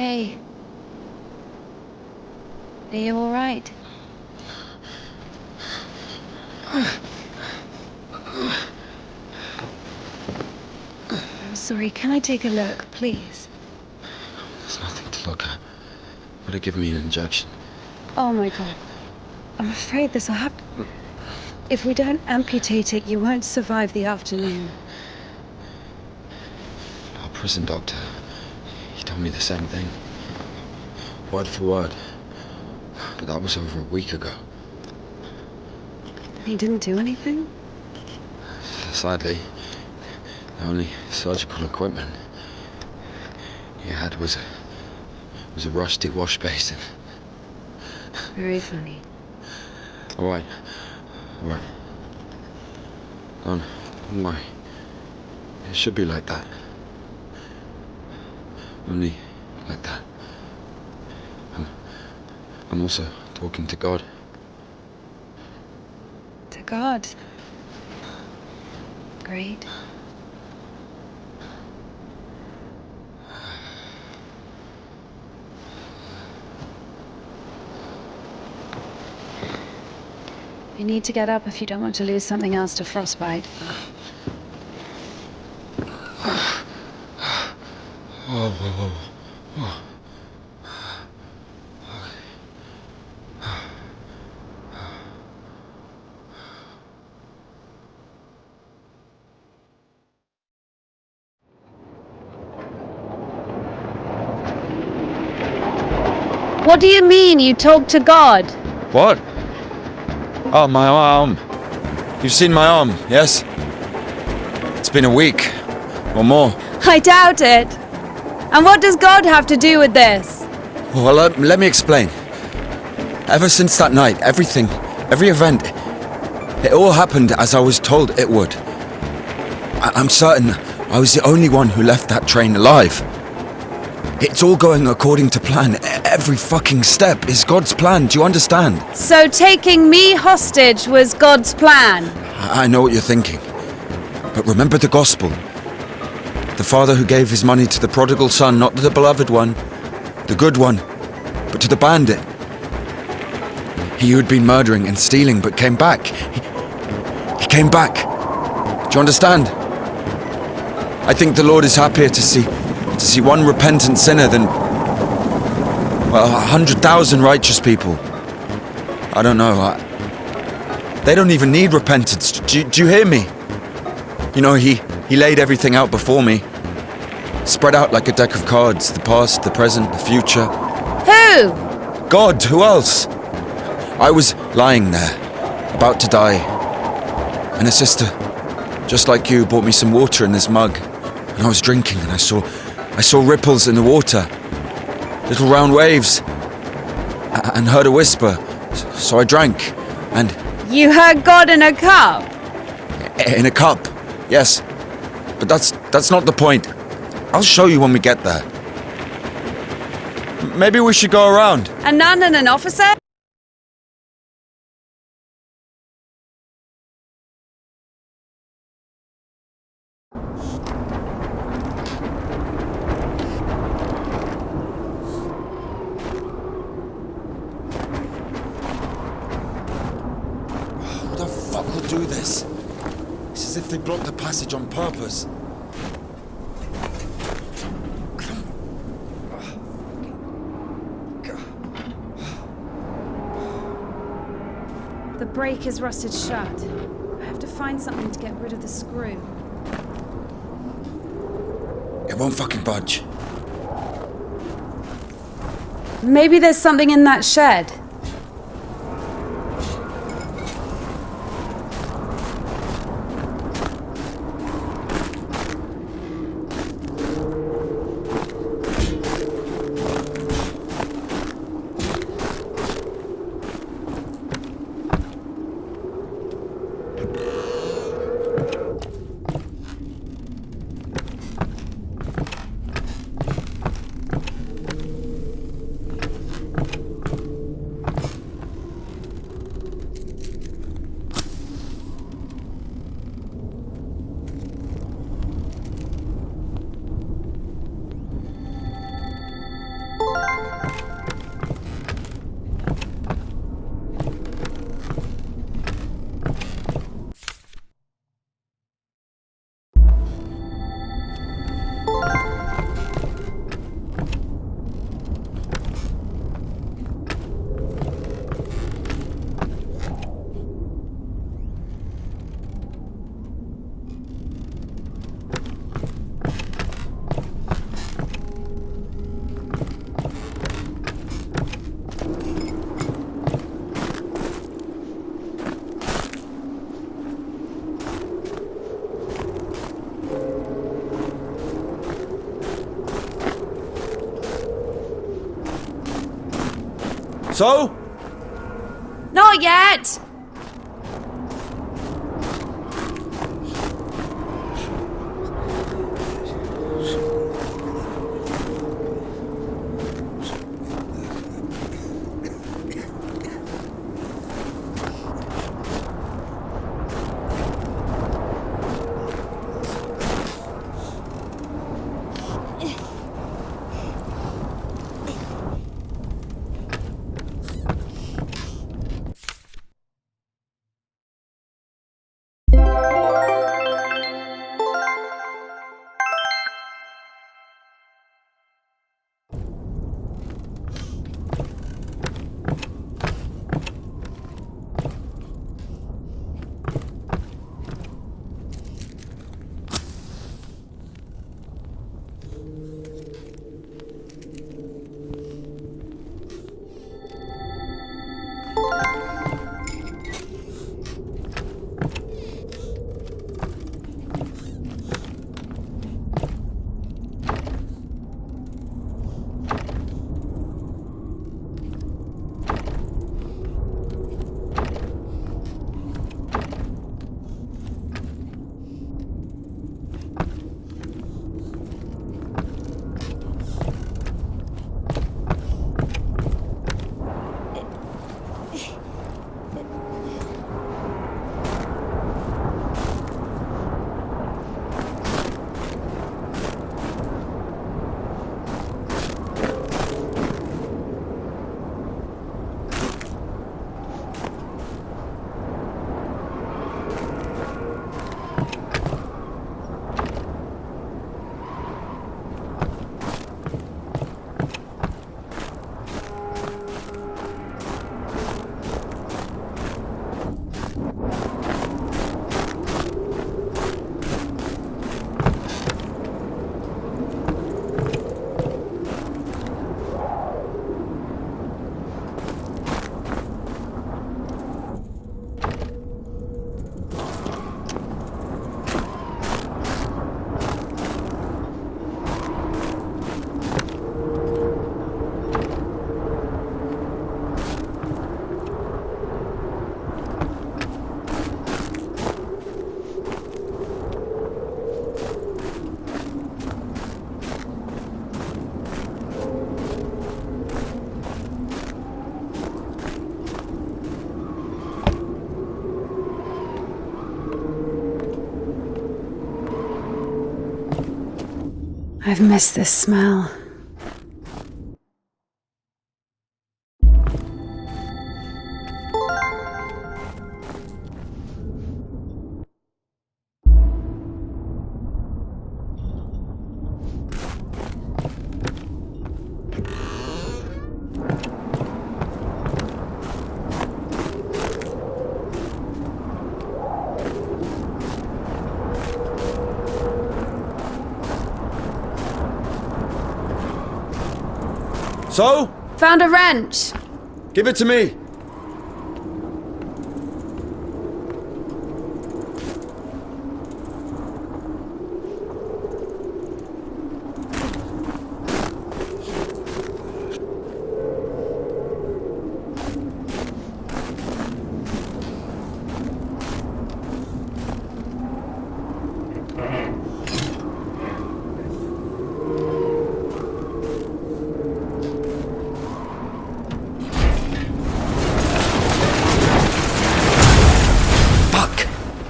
okay? Are you all right? I'm sorry, can I take a look, please? There's nothing to look at. Would it give me an injection? Oh my god. I'm afraid this will happen. If we don't amputate it, you won't survive the afternoon. Our prison doctor, he told me the same thing. Word for word. But that was over a week ago. He didn't do anything? Sadly, the only surgical equipment he had was a rusty wash basin. Very funny. Alright. Don't worry. It should be like that. Only like that. I'm also talking to God. To God. Great. You need to get up if you don't want to lose something else to frostbite. Whoa. What do you mean, you talk to God? What? Oh, my arm. You've seen my arm, yes? It's been a week. Or more. I doubt it. And what does God have to do with this? Well, let me explain. Ever since that night, every event, it all happened as I was told it would. I'm certain I was the only one who left that train alive. It's all going according to plan. Every fucking step is God's plan, do you understand? So taking me hostage was God's plan? I know what you're thinking. But remember the gospel. The father who gave his money to the prodigal son, not to the beloved one, the good one, but to the bandit. He who had been murdering and stealing but came back. He came back. Do you understand? I think the Lord is happier to see one repentant sinner than, well, 100,000 righteous people. I don't know. They don't even need repentance. Do you hear me? You know, he laid everything out before me. Spread out like a deck of cards. The past, the present, the future. Who? God, who else? I was lying there, about to die. And a sister, just like you, brought me some water in this mug. And I was drinking and I saw ripples in the water. Little round waves. And heard a whisper. So I drank. And... You heard God in a cup? In a cup, yes. But that's not the point. I'll show you when we get there. Maybe we should go around. A nun and an officer? Who the fuck would do this? It's as if they blocked the passage on purpose. The brake is rusted shut. I have to find something to get rid of the screw. It won't fucking budge. Maybe there's something in that shed. So? Not yet! I've missed this smell. So? Found a wrench. Give it to me.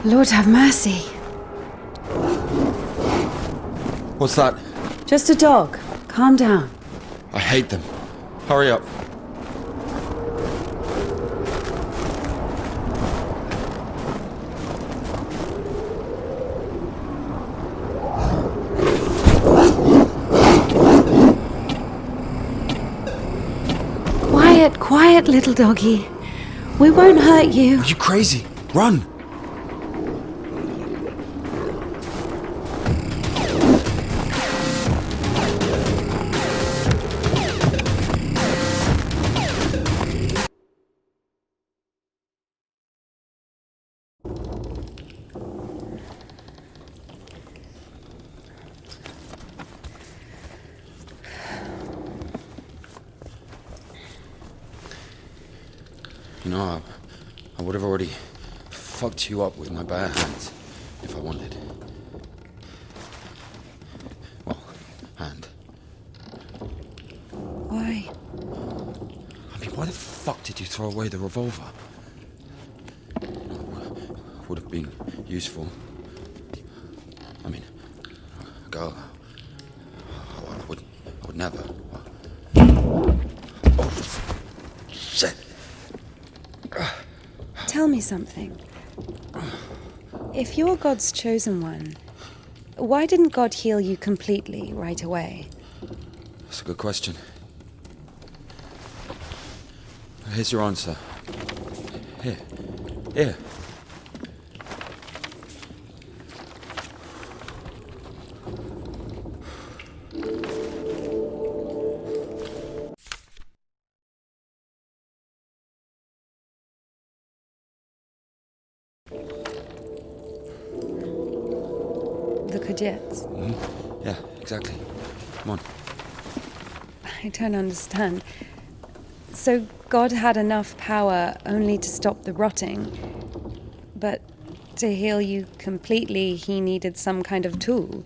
Lord have mercy. What's that? Just a dog. Calm down. I hate them. Hurry up. Quiet, quiet, little doggy. We won't hurt you. Are you crazy? Run! You know, I would have already fucked you up with my bare hands if I wanted. Well, hand. Why? I mean, why the fuck did you throw away the revolver? Would have been useful. I mean, a girl. I would never. Oh, shit. Tell me something. If you're God's chosen one, why didn't God heal you completely right away? That's a good question. Here's your answer. Here. The Kujets. Mm-hmm. Yeah, exactly. Come on. I don't understand. So God had enough power only to stop the rotting, but to heal you completely, he needed some kind of tool.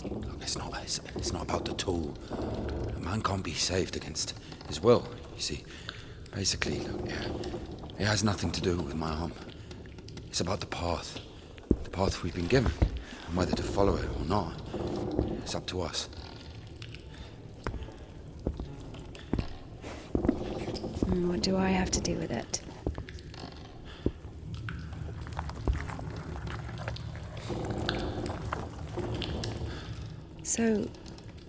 Look, it's not about the tool. A man can't be saved against his will, you see. Basically, look, it has nothing to do with my arm. It's about the path we've been given, and whether to follow it or not. It's up to us. What do I have to do with it? So,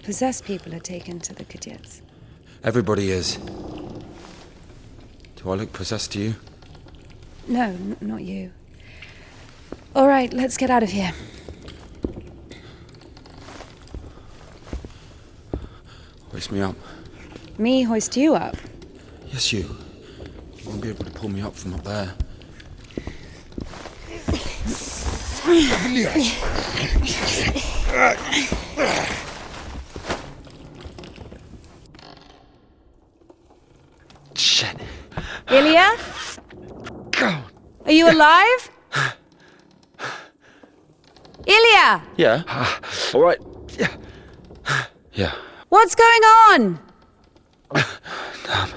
possessed people are taken to the Kujets? Everybody is. Do I look possessed to you? No, not you. All right, let's get out of here. Hoist me up. Me hoist you up? Yes, you. You won't be able to pull me up from up there. Shit. Ilya? Go. Are you alive? Ilya! Yeah. All right. Yeah. Yeah. What's going on? Damn.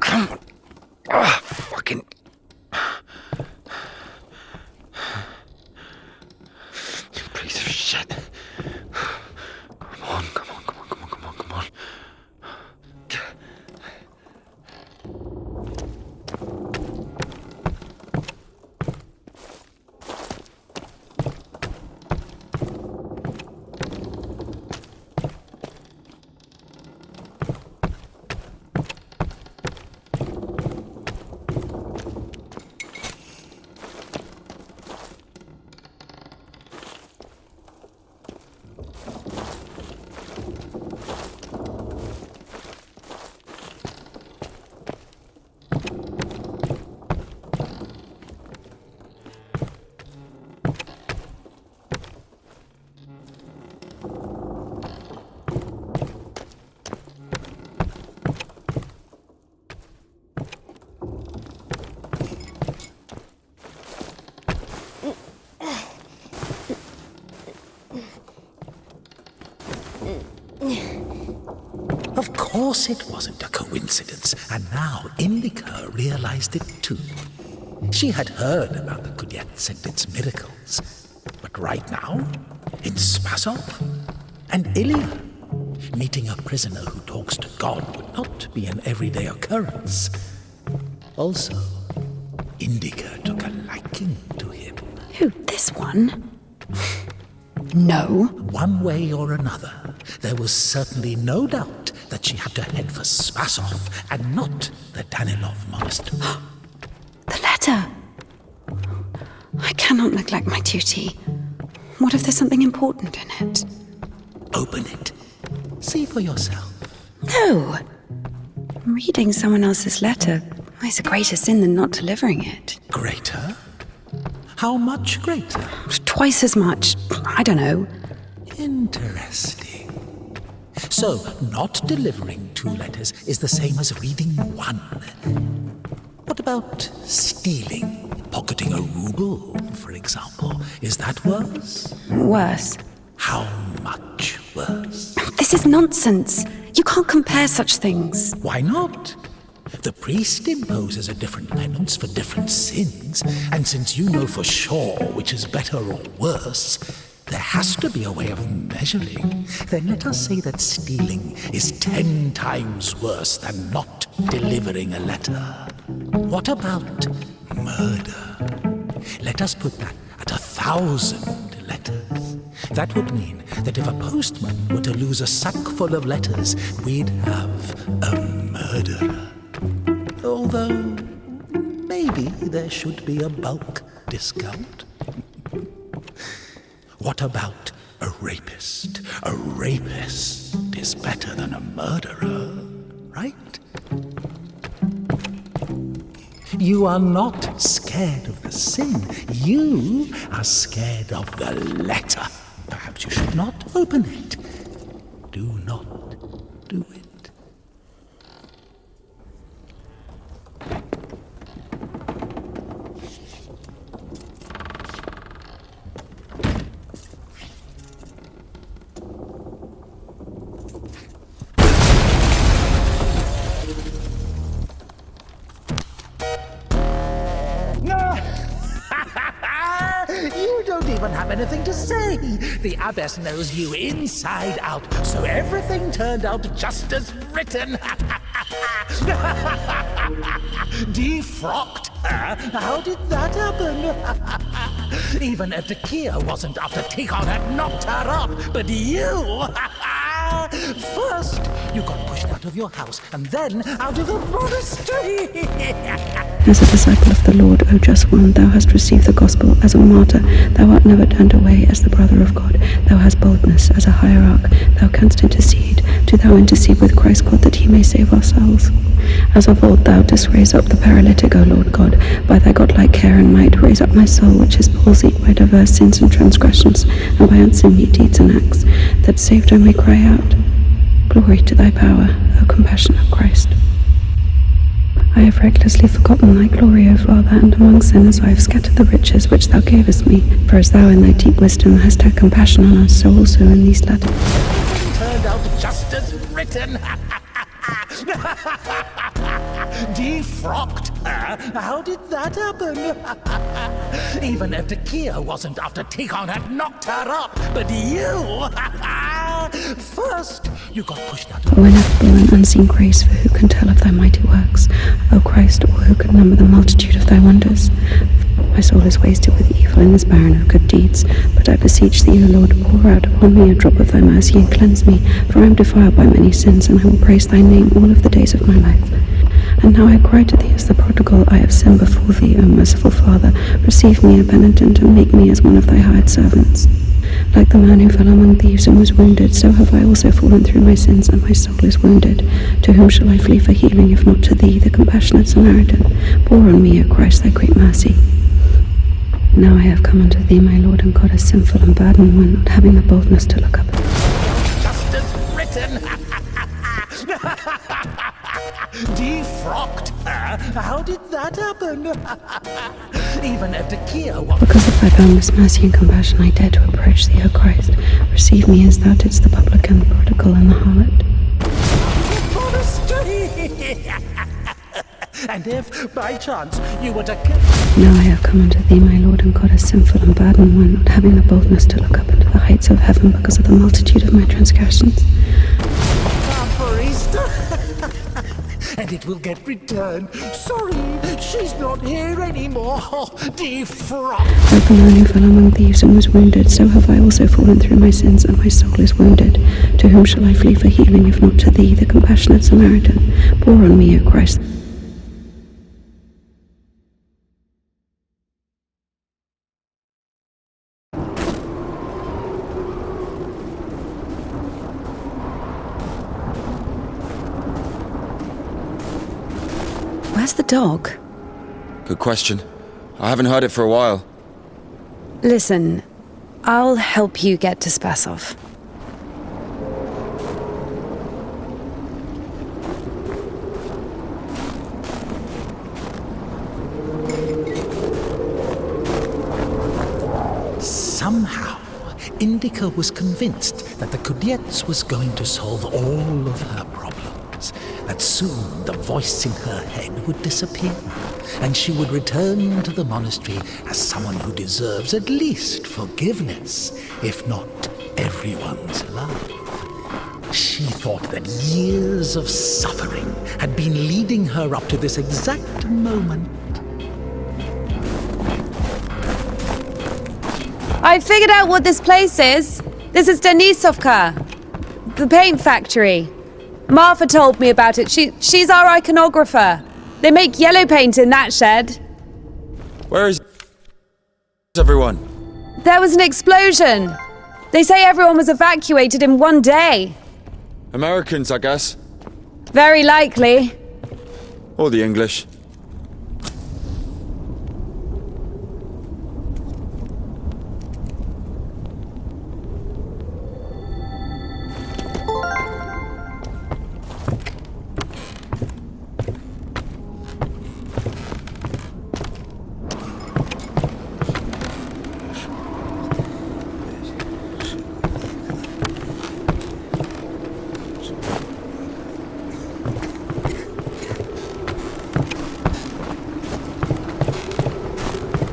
Come on. Fucking. You piece of shit. Come on. Of course it wasn't a coincidence, and now Indika realized it too. She had heard about the Kujets and its miracles, but right now, in Spasov and Ilya, meeting a prisoner who talks to God would not be an everyday occurrence. Also, Indika took a liking to him. Who, this one? No. One way or another, there was certainly no doubt that she had to head for Spasov and not the Danilov monastery. The letter! I cannot neglect my duty. What if there's something important in it? Open it. See for yourself. No! Reading someone else's letter is a greater sin than not delivering it. Greater? How much greater? Twice as much. I don't know. Interesting. So, not delivering 2 letters is the same as reading 1. What about stealing? Pocketing a ruble, for example. Is that worse? Worse. How much worse? This is nonsense. You can't compare such things. Why not? The priest imposes a different penance for different sins, and since you know for sure which is better or worse, there has to be a way of measuring. Then let us say that stealing is 10 times worse than not delivering a letter. What about murder? Let us put that at 1,000 letters. That would mean that if a postman were to lose a sack full of letters, we'd have a murderer. Although, maybe there should be a bulk discount. What about a rapist? A rapist is better than a murderer, right? You are not scared of the sin. You are scared of the letter. Perhaps you should not open it. Do not do it. You don't even have anything to say. The abbess knows you inside out, so everything turned out just as written. Defrocked her? How did that happen? Even if the Kia wasn't after Tikon had knocked her up, but you... First, you got pushed out of your house, and then out of the monastery. As a disciple of the Lord, O just one, thou hast received the gospel as a martyr. Thou art never turned away as the brother of God. Thou hast boldness as a hierarch. Thou canst intercede. Do thou intercede with Christ God that he may save our souls. As of old thou didst raise up the paralytic, O Lord God. By thy godlike care and might raise up my soul, which is palsied by diverse sins and transgressions, and by unseemly deeds and acts. That saved I may cry out, Glory to thy power, O compassionate Christ. I have recklessly forgotten thy glory, O Father, and among sinners I have scattered the riches which thou gavest me. For as thou in thy deep wisdom hast had compassion on us, so also in these latter Turned out just as written. Defrocked her? How did that happen? Even if the Kia wasn't after Tikon had knocked her up, but you... First, you got pushed out of... O ineffable and unseen grace, for who can tell of thy mighty works? O Christ, or who can number the multitude of thy wonders? My soul is wasted with evil and is barren of good deeds. But I beseech thee, O Lord, pour out upon me a drop of thy mercy and cleanse me, for I am defiled by many sins, and I will praise thy name all of the days of my life. And now I cry to thee as the prodigal, I have sinned before thee, O merciful Father. Receive me a penitent, and make me as one of thy hired servants. Like the man who fell among thieves and was wounded, so have I also fallen through my sins, and my soul is wounded. To whom shall I flee for healing, if not to thee, the compassionate Samaritan? Pour on me, O Christ, thy great mercy. Now I have come unto thee, my Lord and God, a sinful and burdened one, not having the boldness to look up. Just as written. Defrocked her? How did that happen? Even if the Kia was... Because of thy boundless mercy and compassion, I dare to approach thee, O Christ. Receive me as thou didst the publican, the prodigal, and the harlot. And if, by chance, you were to... Now I have come unto thee, my Lord and God, a sinful and burdened one, not having the boldness to look up into the heights of heaven because of the multitude of my transgressions. Time for Easter. And it will get returned. Sorry, she's not here anymore. Defrocked. Like the man who fell among thieves and was wounded, so have I also fallen through my sins, and my soul is wounded. To whom shall I flee for healing, if not to thee, the compassionate Samaritan? Pour on me, O Christ. Where's the dog? Good question. I haven't heard it for a while. Listen, I'll help you get to Spasov. Somehow, Indika was convinced that the Kudiets was going to solve all of her problems, that soon the voice in her head would disappear, and she would return to the monastery as someone who deserves at least forgiveness, if not everyone's love. She thought that years of suffering had been leading her up to this exact moment. I figured out what this place is. This is Denisovka, the paint factory. Martha told me about it. She's our iconographer. They make yellow paint in that shed. Where is everyone? There was an explosion. They say everyone was evacuated in one day. Americans, I guess. Very likely. Or the English.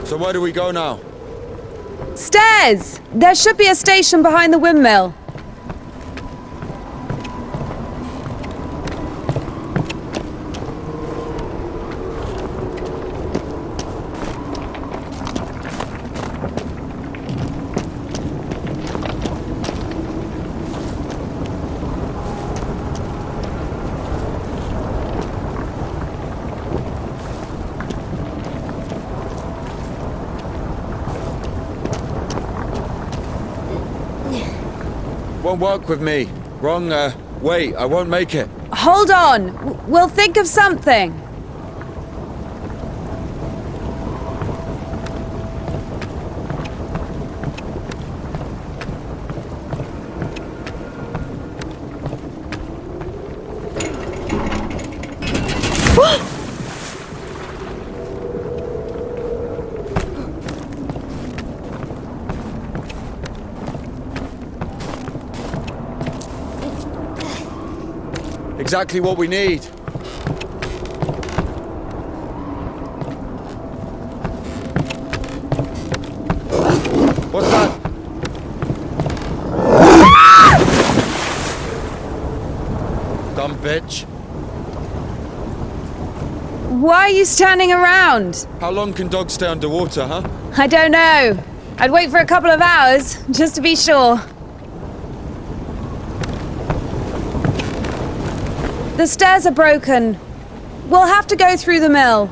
So where do we go now? Stairs! There should be a station behind the windmill. Won't work with me. Wrong, wait, I won't make it. Hold on. We'll think of something. Exactly what we need. What's that? Dumb bitch. Why are you standing around? How long can dogs stay underwater, huh? I don't know. I'd wait for a couple of hours, just to be sure. The stairs are broken. We'll have to go through the mill.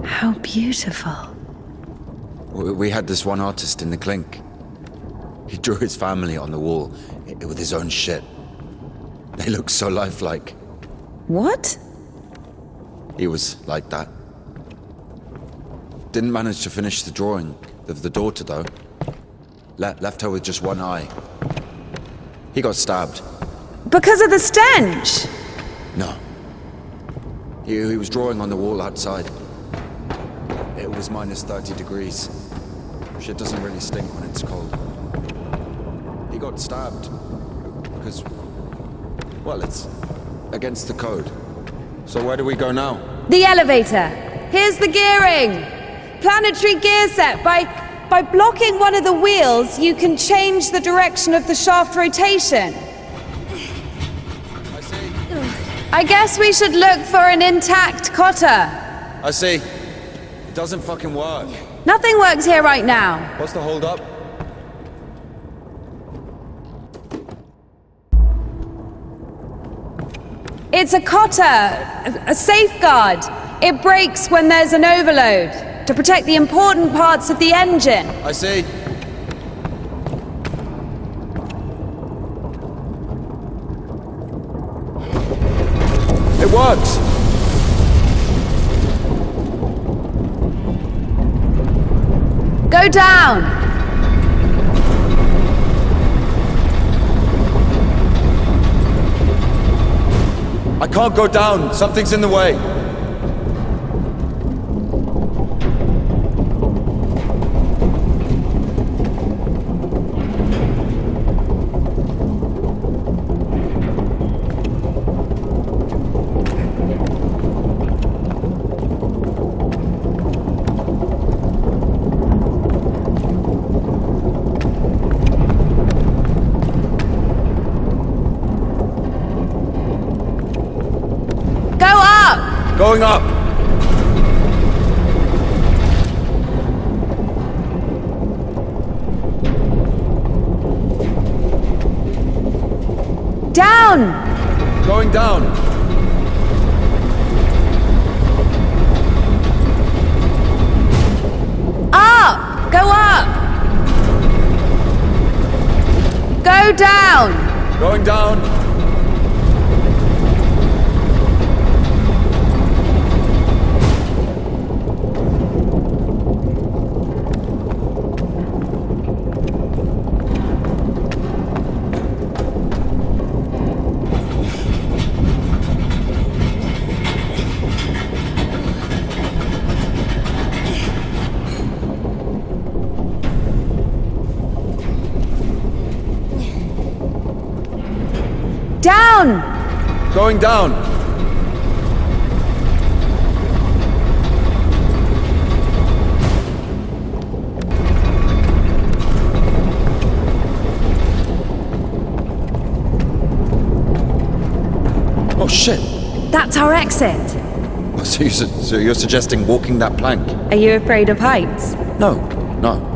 How beautiful. We had this one artist in the clink. He drew his family on the wall with his own shit. They look so lifelike. What? He was like that. Didn't manage to finish the drawing of the daughter, though. Left her with just one eye. He got stabbed. Because of the stench? No. He was drawing on the wall outside. It was minus 30 degrees. Shit doesn't really stink when it's cold. He got stabbed because, well, it's against the code. So where do we go now? The elevator. Here's the gearing. Planetary gear set. By blocking one of the wheels, you can change the direction of the shaft rotation. I see. I guess we should look for an intact cotter. I see. It doesn't fucking work. Nothing works here right now. What's the hold up? It's a cotter, a safeguard. It breaks when there's an overload, to protect the important parts of the engine. I see. It works! Go down! I can't go down. Something's in the way. Going up! Down! Going down! Up! Go up! Go down! Going down! Down! Going down! Oh shit! That's our exit. So you're suggesting walking that plank? Are you afraid of heights? No, no.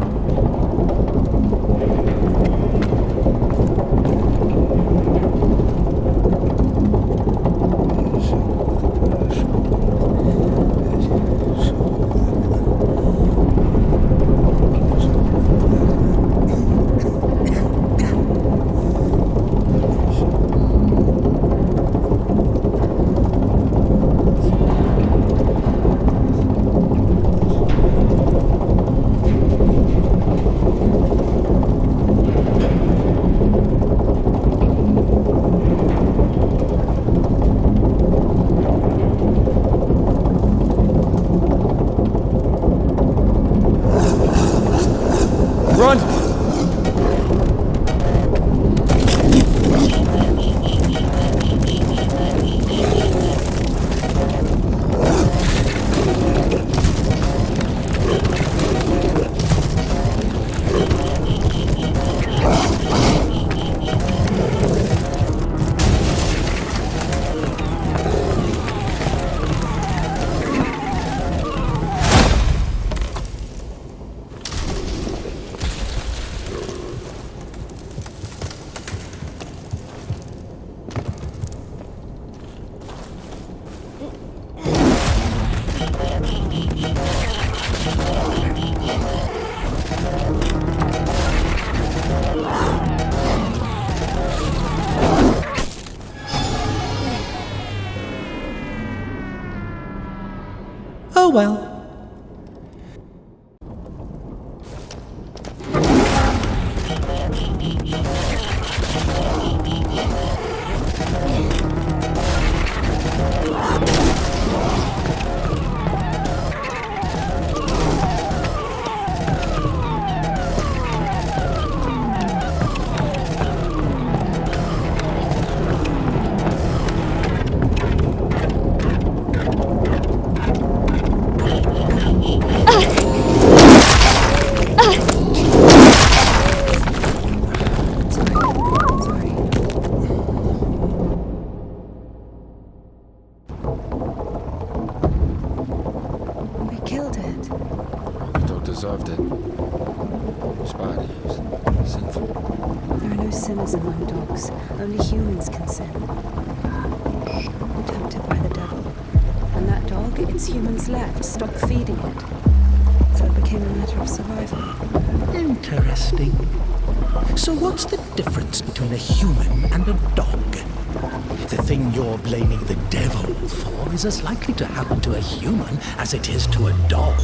Run! Oh well. Deserved it. Spiders. Sinful. There are no sinners among dogs. Only humans can sin. dog, its humans left, stopped feeding it. So it became a matter of survival. Interesting. So what's the difference between a human and a dog? The thing you're blaming the devil for is as likely to happen to a human as it is to a dog.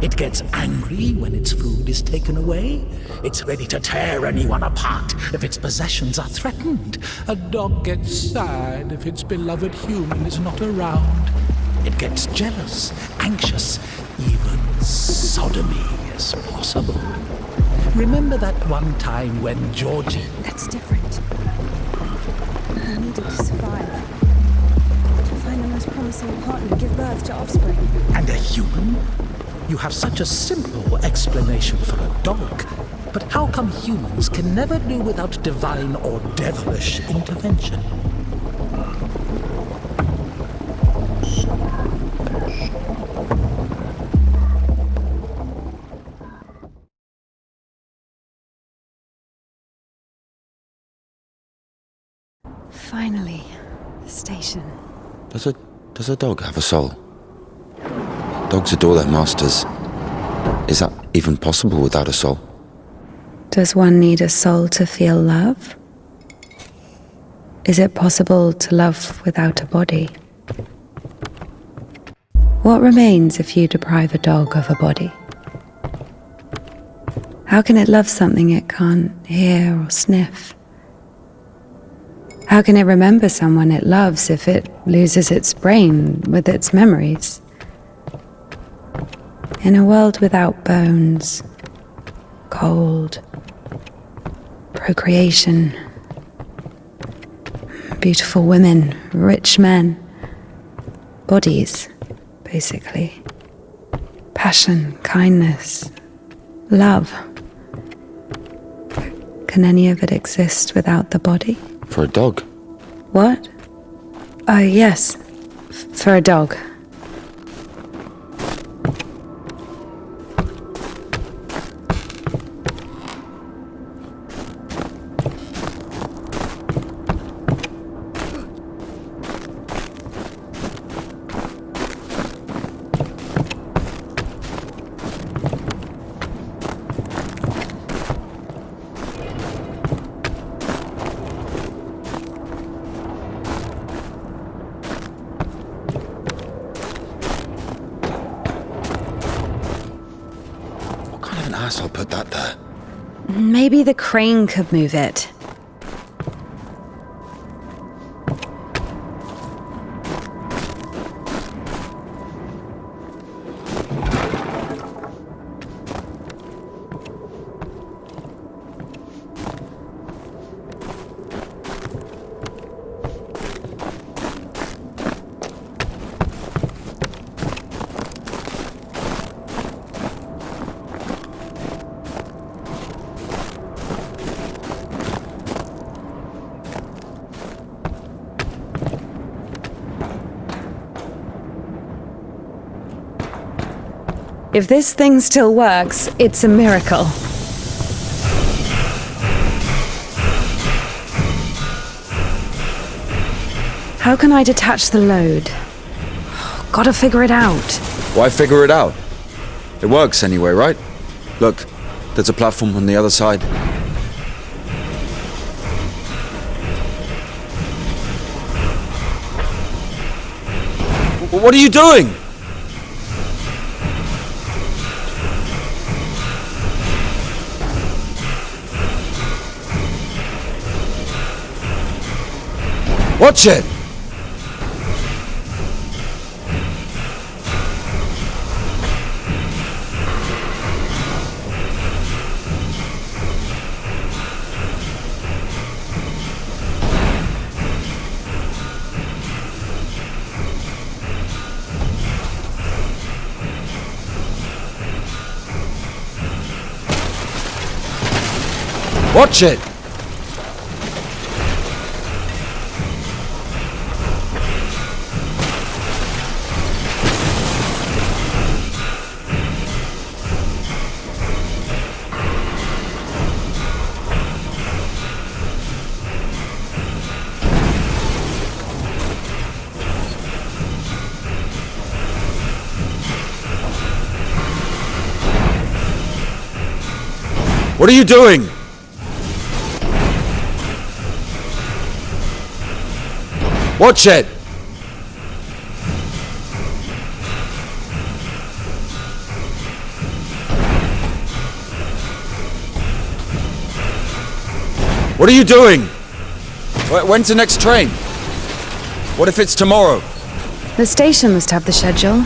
It gets angry when its food is taken away. It's ready to tear anyone apart if its possessions are threatened. A dog gets sad if its beloved human is not around. It gets jealous, anxious, even sodomy is possible. Remember that one time when Georgie... That's different. I needed to survive. To find the most promising partner, give birth to offspring. And a human? You have such a simple explanation for a dog. But how come humans can never do without divine or devilish intervention? Finally, the station. Does a dog have a soul? Dogs adore their masters. Is that even possible without a soul? Does one need a soul to feel love? Is it possible to love without a body? What remains if you deprive a dog of a body? How can it love something it can't hear or sniff? How can it remember someone it loves if it loses its brain with its memories? In a world without bones, cold, procreation, beautiful women, rich men, bodies, basically, passion, kindness, love. Can any of it exist without the body? For a dog? What? Oh, yes. For a dog. Asshole put that there. Maybe the crane could move it. If this thing still works, it's a miracle. How can I detach the load? Gotta figure it out. Why figure it out? It works anyway, right? Look, there's a platform on the other side. What are you doing? Watch it! Watch it! What are you doing? Watch it! What are you doing? When's the next train? What if it's tomorrow? The station must have the schedule.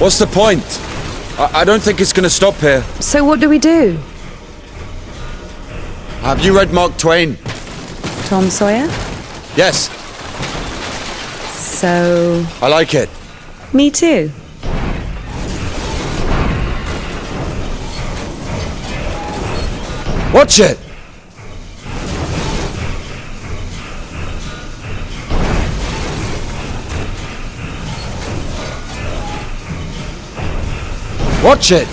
What's the point? I don't think it's gonna stop here. So what do we do? Have you read Mark Twain? Tom Sawyer? Yes, So... I like it. me too. Watch it! Watch it!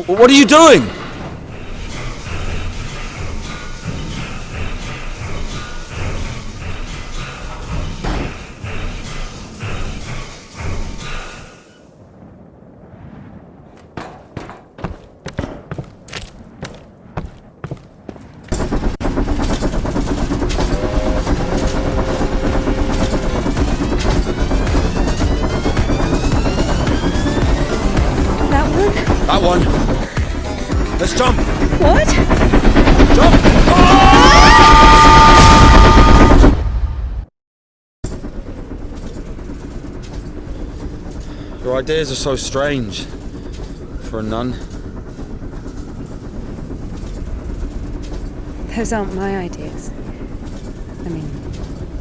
What are you doing? That one? That one. Let's jump! What? Jump! Your ideas are so strange for a nun. Those aren't my ideas. I mean,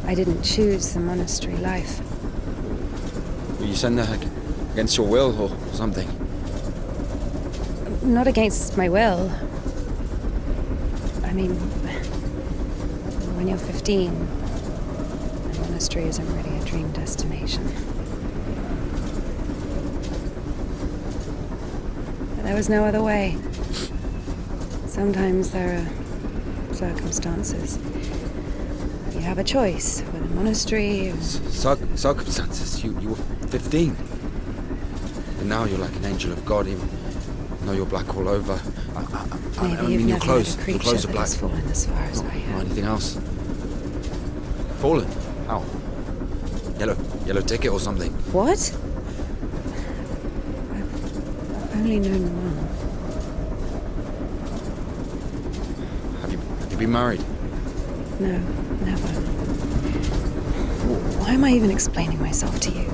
I didn't choose the monastery life. Were you sent there against your will or something? Not against my will. I mean, when you're 15, the monastery isn't really a dream destination. But there was no other way. Sometimes there are circumstances. You have a choice with a monastery or... Circumstances? You were 15. And now you're like an angel of God, even though you're black all over. I Maybe mean, you've your never clothes, met a your creature clothes are that black. has fallen as far as I Or have. anything else? Fallen? How? Yellow ticket or something? What? I've only known one. Have you been married? No, never. Why am I even explaining myself to you?